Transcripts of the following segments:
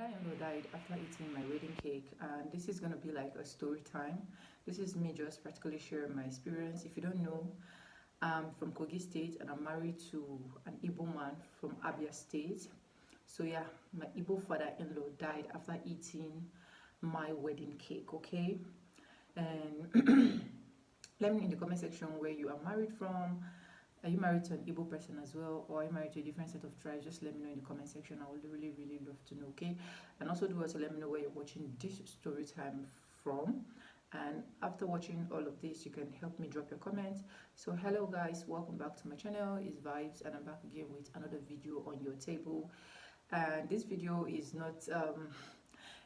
father-in-law died after eating my wedding cake, and this is going to be like a story time. This is me just practically sharing my experience. If you don't know, I'm from Kogi State and I'm married to an Igbo man from Abia State. So yeah, my Igbo father-in-law died after eating my wedding cake, okay? And let me know in the comment section where you are married from. Are you married to an Igbo person as well, or are you married to a different set of tribes? Just let me know in the comment section. I would really, really love to know, okay? And also do also let me know where you're watching this story time from. And after watching all of this, you can help me drop your comments. So hello guys, welcome back to my channel. It's Vibes, and I'm back again with another video on your table. And this video is not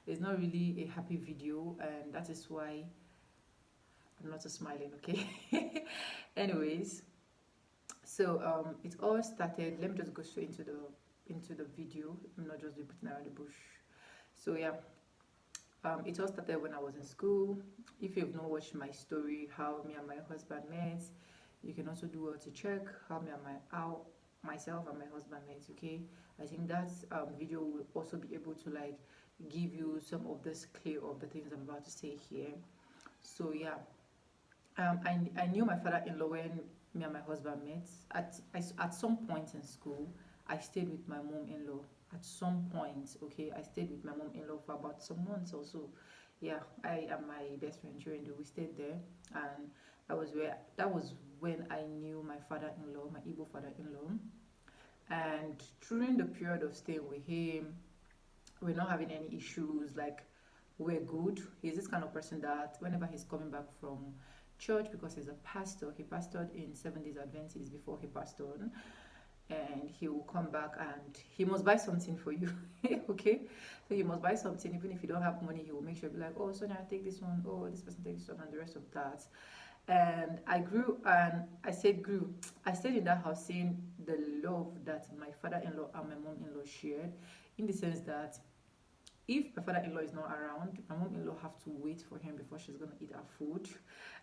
really a happy video, and that is why I'm not smiling, okay? Anyways, so it all started. Let me just go straight into the video. I'm not just beating around the bush. So yeah, it all started when I was in school. If you've not watched my story, how me and my husband met, you can also do well to check how myself and my husband met. Okay, I think that video will also be able to like give you some of this clear of the things I'm about to say here. So yeah, I knew my father-in-law when me and my husband met. At some point in school, I stayed with my mom-in-law. At some point, okay, I stayed with my mom-in-law for about some months or so. Yeah, I and my best friend during we stayed there, and that was when I knew my father-in-law, my Igbo father-in-law. And during the period of staying with him, we're not having any issues. Like, we're good. He's this kind of person that whenever he's coming back from church, because he's a pastor, he pastored in 7 days Adventists before he passed on, and he will come back and he must buy something for you. Okay, so he must buy something. Even if you don't have money, he will make sure, be like, oh Sonia, take this one, oh this person take this one, and the rest of that. And I grew, and I said grew, I stayed in that house seeing the love that my father-in-law and my mom-in-law shared, in the sense that if my father-in-law is not around, my mom-in-law have to wait for him before she's gonna eat her food.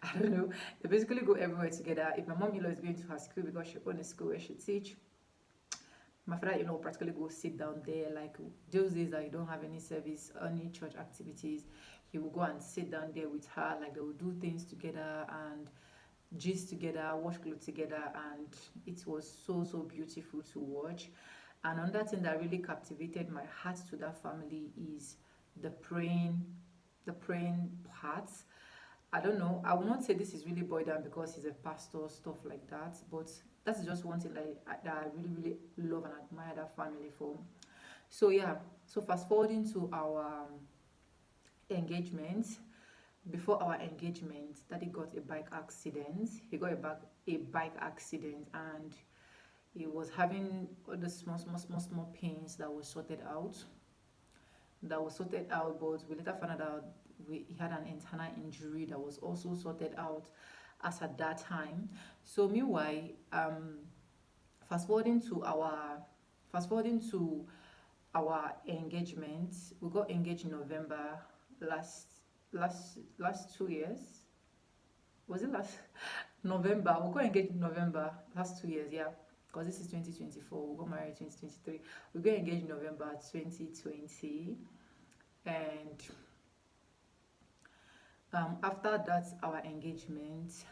I don't know, they basically go everywhere together. If my mom-in-law is going to her school, because she owns a school where she teach, my father-in-law practically go sit down there. Like those days that you don't have any service, any church activities, he will go and sit down there with her. Like they will do things together and gist together, wash clothes together, and it was so beautiful to watch. And another thing that really captivated my heart to that family is the praying, part. I don't know, I will not say this is really boiled down because he's a pastor, stuff like that, but that is just one thing that I really love and admire that family for. So yeah, so fast forwarding to our engagement. Before our engagement, Daddy got a bike accident. He got a bike accident, and he was having all the small pains that was sorted out. But we later found out he had an internal injury that was also sorted out as at that time. So meanwhile, fast forwarding to our engagement. We got engaged in November last 2 years. Was it last November? We got engaged in November last 2 years, yeah, because this is 2024. We got married 2023. We got engaged in November 2020, and after that our engagement,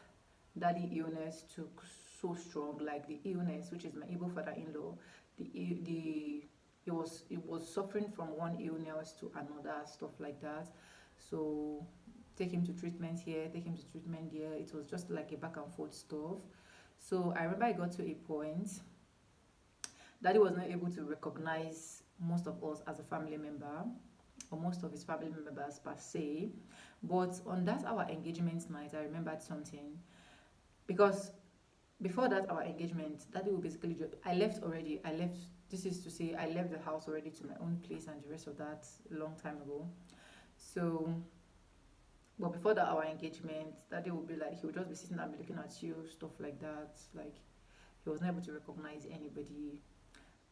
Daddy illness took so strong. Like the illness, which is my Igbo father-in-law, he was suffering from one illness to another, stuff like that. So take him to treatment here, take him to treatment there. It was just like a back and forth stuff. So I remember I got to a point, Daddy was not able to recognize most of us as a family member, or most of his family members per se. But on that our engagement night, I remembered something, because before that our engagement, Daddy will basically just, I left already. This is to say, I left the house already to my own place and the rest of that a long time ago. So, but before that our engagement, Daddy would be like, he would just be sitting and be looking at you, stuff like that. Like he was not able to recognize anybody.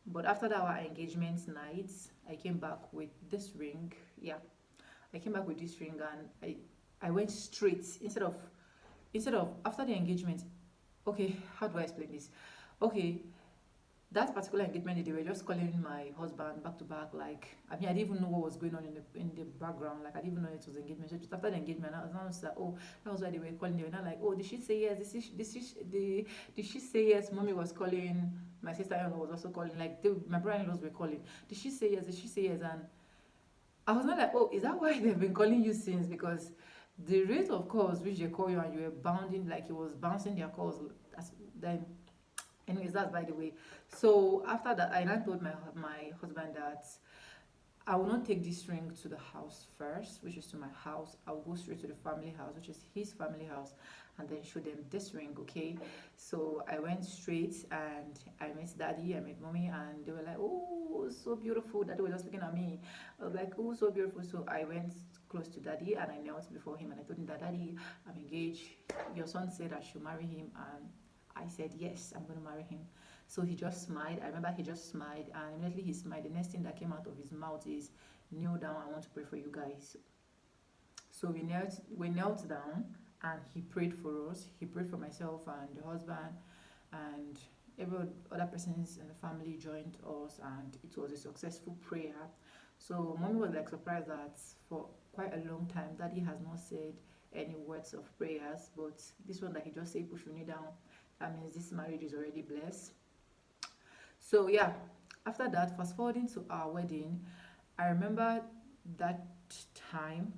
But after that our engagement night, I came back with this ring. Yeah, I came back with this ring, and I went straight, instead of after the engagement. Okay, how do I explain this? Okay, that particular engagement, they were just calling my husband back to back. Like, I mean, I didn't even know what was going on in the background. Like, I didn't even know it was engagement. So just after the engagement, I was now like, oh, that was why they were calling. They were not like, oh, did she say yes? Did she say yes? Mommy was calling. My sister-in-law was also calling. Like, my brother-in-laws were calling. Did she say yes? Did she say yes? And I was not like, oh, is that why they've been calling you since? Because the rate of calls which they call you and you were bounding, like it was bouncing their calls. Then, anyways, that's by the way. So after that, I now told my husband that I will not take this ring to the house first, which is to my house. I'll go straight to the family house, which is his family house, and then show them this ring, okay? So I went straight and I met daddy, I met mommy, and they were like, oh, so beautiful. Daddy was just looking at me. I was like, oh, so beautiful. So I went close to daddy and I knelt before him and I told him that, daddy, I'm engaged. Your son said I should marry him, and I said, yes, I'm going to marry him. So he just smiled. I remember he just smiled, and immediately he smiled. The next thing that came out of his mouth is, kneel down, I want to pray for you guys. So we knelt down, and he prayed for us. He prayed for myself and the husband, and every other persons in the family joined us, and it was a successful prayer. So mommy was like surprised that for quite a long time daddy has not said any words of prayers, but this one that he just said, push your knee down, that means this marriage is already blessed. So yeah, after that, fast forwarding to our wedding, I remember that time,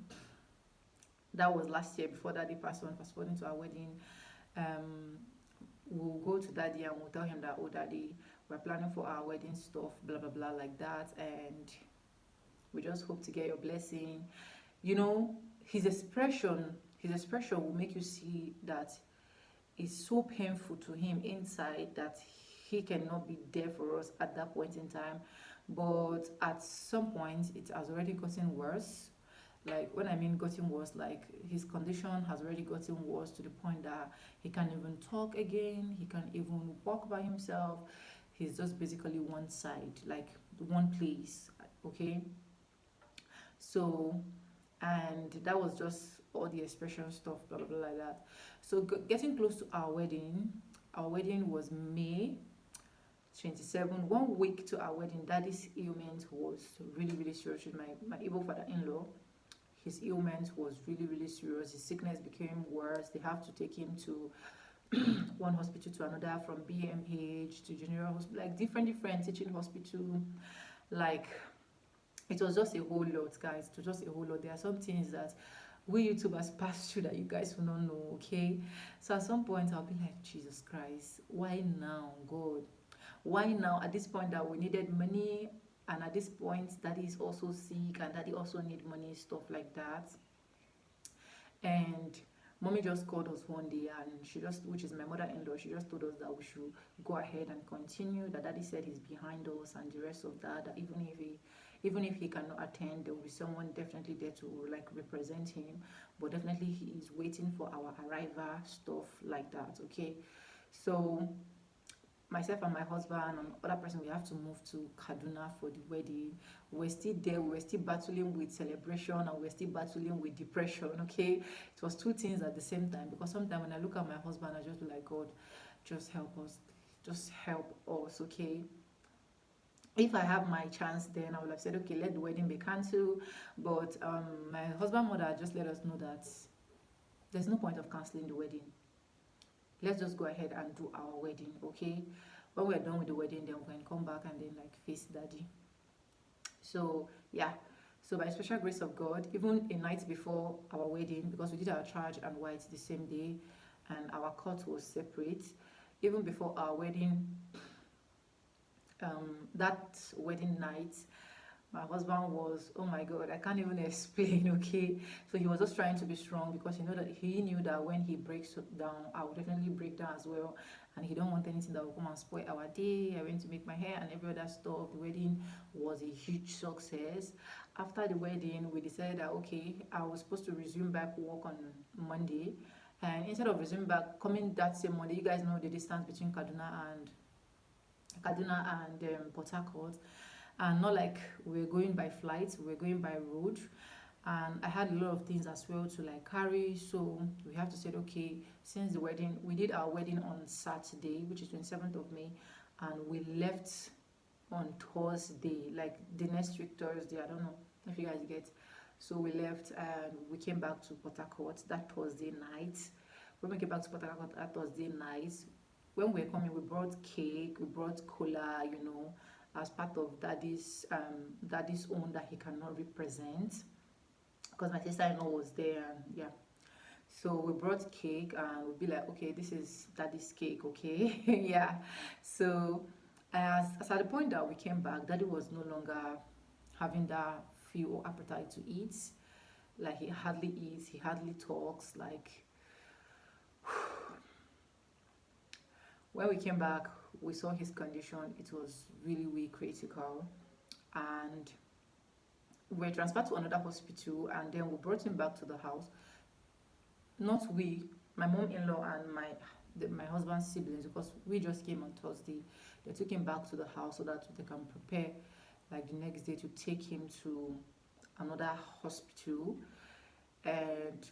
that was last year before daddy passed on. Fast forwarding to our wedding, um we'll go to daddy and we'll tell him that, oh daddy, we're planning for our wedding stuff, blah blah blah, like that, and we just hope to get your blessing. You know, his expression will make you see that it's so painful to him inside that he cannot be there for us at that point in time. But at some point it has already gotten worse. Like, when I mean gotten worse, like his condition has already gotten worse to the point that he can't even talk again, he can't even walk by himself. He's just basically one side, like one place, okay? So, and that was just all the expression stuff, blah blah blah, like that. So getting close to our wedding was May 27. 1 week to our wedding, daddy's ailment was really really serious. With my Igbo father-in-law, his ailment was really really serious. His sickness became worse. They have to take him to one hospital to another, from BMH to general hospital, like different teaching hospital. Like, it was just a whole lot, guys. It was just a whole lot. There are some things that we YouTubers pass through that you guys will not know, okay? So at some point I'll be like, Jesus Christ, why now, God? Why now, at this point that we needed money, and at this point daddy is also sick and daddy also need money, stuff like that. And mommy just called us one day, and she just, which is my mother-in-law, she just told us that we should go ahead and continue, that daddy said he's behind us and the rest of that, that even if he cannot attend, there will be someone definitely there to like represent him, but definitely he is waiting for our arrival, stuff like that, okay? So myself and my husband and other person, we have to move to Kaduna for the wedding. We're still there, we're still battling with celebration, and we're still battling with depression, okay? It was two things at the same time, because sometimes when I look at my husband, I just be like, God, just help us, just help us, okay? If I have my chance, then I would have said, okay, let the wedding be cancelled. But my husband mother just let us know that there's no point of cancelling the wedding. Let's just go ahead and do our wedding, okay? When we're done with the wedding, then we can come back and then like face daddy. So yeah, so by special grace of God, even a night before our wedding, because we did our charge and white the same day, and our court was separate, even before our wedding, that wedding night, my husband was, oh my God, I can't even explain, okay? So he was just trying to be strong, because he knew that when he breaks down, I will definitely break down as well, and he don't want anything that will come and spoil our day. I went to make my hair and every other stuff. The wedding was a huge success. After the wedding, we decided that, okay, I was supposed to resume back work on Monday, and instead of resuming back, coming that same Monday, you guys know the distance between Kaduna and Port Harcourt, and not like we were going by flight, we were going by road, and I had a lot of things as well to like carry. So we have to say, okay, since the wedding, we did our wedding on Saturday, which is 27th of May, and we left on Thursday, like the next week Thursday. I don't know if you guys get. So we left and we came back to Port Harcourt that Thursday night. When we came back to Port Harcourt that Thursday night, when we were coming, we brought cake, we brought cola, you know, as part of daddy's own that he cannot represent, because my sister-in-law was there, and yeah. So we brought cake and we'd be like, okay, this is daddy's cake, okay? Yeah. So as at the point that we came back, daddy was no longer having that feel or appetite to eat. Like he hardly eats, he hardly talks. Like when we came back, we saw his condition. It was really, really critical, and we were transferred to another hospital, and then we brought him back to the house. Not we, my mom-in-law and my husband's siblings, because we just came on Thursday. They took him back to the house so that they can prepare like the next day to take him to another hospital. And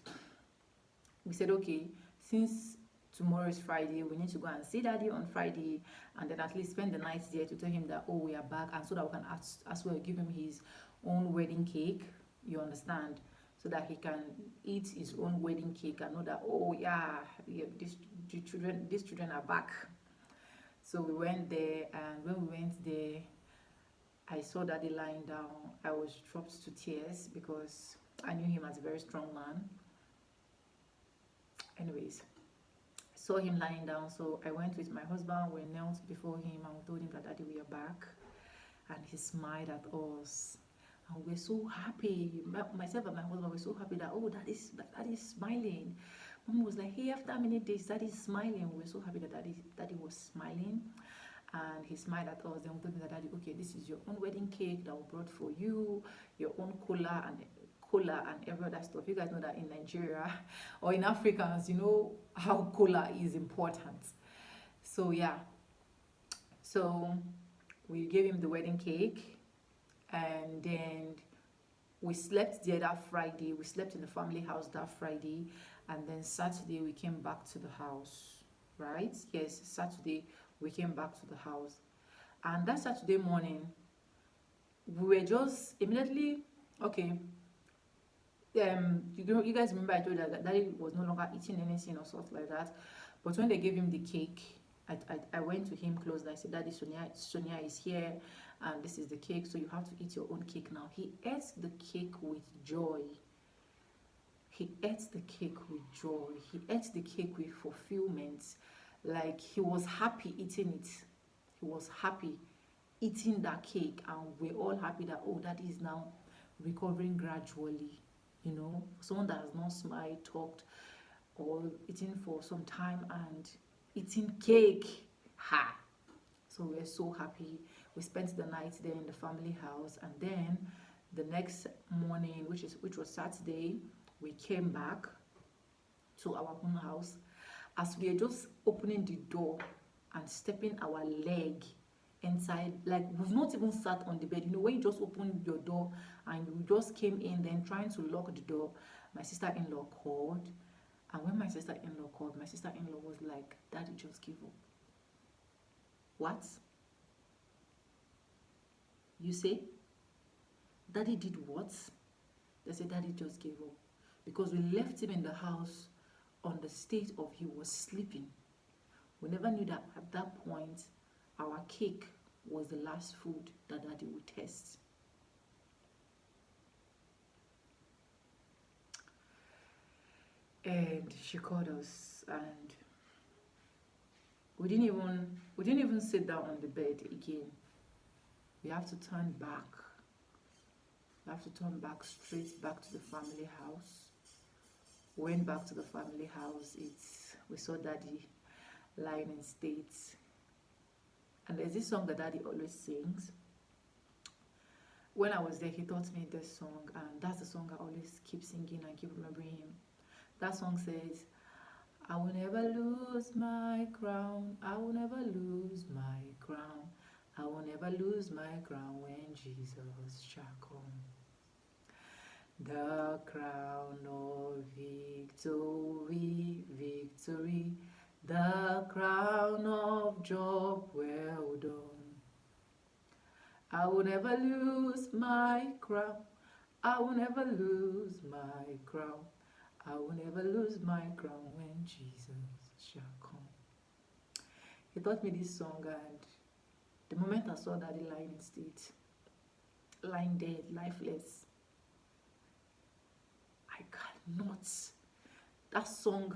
we said, okay, since tomorrow is Friday, we need to go and see daddy on Friday, and then at least spend the night there to tell him that, oh, we are back, and so that we can as well give him his own wedding cake, you understand, so that he can eat his own wedding cake and know that, oh yeah, these children are back. So we went there, and when we went there, I saw daddy lying down. I was dropped to tears because I knew him as a very strong man. Anyways, I saw him lying down, so I went with my husband. We knelt before him and we told him that, daddy, we are back. And he smiled at us, and we're so happy. Myself and my husband were so happy that, oh, daddy's smiling. Mom was like, hey, after many days, daddy's smiling. We were so happy that daddy was smiling, and he smiled at us. Then we told him that, daddy, okay, this is your own wedding cake that we brought for you, your own cola and every other stuff. You guys know that in Nigeria or in Africans, you know how cola is important. So yeah, so we gave him the wedding cake, and then we slept there that Friday. We slept in the family house that Friday, and then Saturday we came back to the house, right? Yes, Saturday we came back to the house. And that Saturday morning, we were just immediately, okay, you guys remember I told you that daddy was no longer eating anything or stuff like that. But when they gave him the cake, I went to him close. I said, daddy, Sonia is here, and this is the cake, so you have to eat your own cake now. He ate the cake with joy. He ate the cake with joy. He ate the cake with fulfillment. Like he was happy eating it. He was happy eating that cake, and we're all happy that, oh, daddy is now recovering gradually. You know, someone that has not smiled, talked, or eaten for some time and eating cake. Ha! So we're so happy. We spent the night there in the family house, and then the next morning, which was Saturday, we came back to our own house. As we are just opening the door and stepping our leg inside, like we've not even sat on the bed. You know, when you just open your door and you just came in, then trying to lock the door, my sister-in-law called. And when my sister-in-law called, my sister-in-law was like, daddy just gave up. What? You say? Daddy did what? They said daddy just gave up. Because we left him in the house on the state of he was sleeping. We never knew that at that point our cake was the last food that daddy would taste. And she called us, and we didn't even sit down on the bed again. We have to turn back. We have to turn back, straight back to the family house. Went back to the family house. We saw daddy lying in state. And there's this song that daddy always sings. When I was there, he taught me this song, and that's the song I always keep singing and keep remembering him. That song says, I will never lose my crown. I will never lose my crown. I will never lose my crown when Jesus shall come. The crown of victory, victory, the crown of job well done. I will never lose my crown. I will never lose my crown. I will never lose my crown when Jesus shall come. He taught me this song, and the moment I saw Daddy lying in state, lying dead, lifeless, I cannot. That song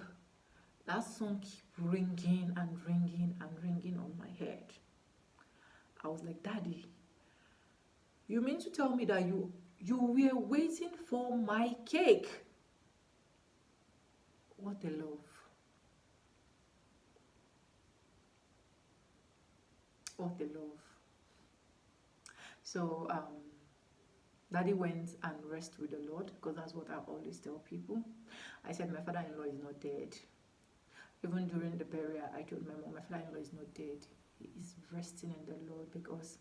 keep ringing and ringing and ringing on my head. I was like, Daddy, you mean to tell me that you were waiting for my cake? What a love. What a love. So Daddy went and rested with the Lord, because that's what I always tell people. I said my father-in-law is not dead. Even during the burial, I told my mom my father-in-law is not dead. He is resting in the Lord, because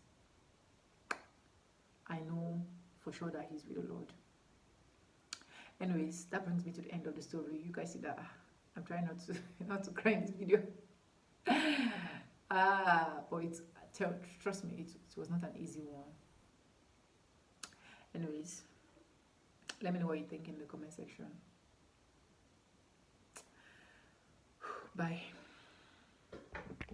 I know for sure that he's with the Lord. Anyways, that brings me to the end of the story. You guys see that I'm trying not to cry in this video. But trust me, it was not an easy one. Anyways, let me know what you think in the comment section. Bye.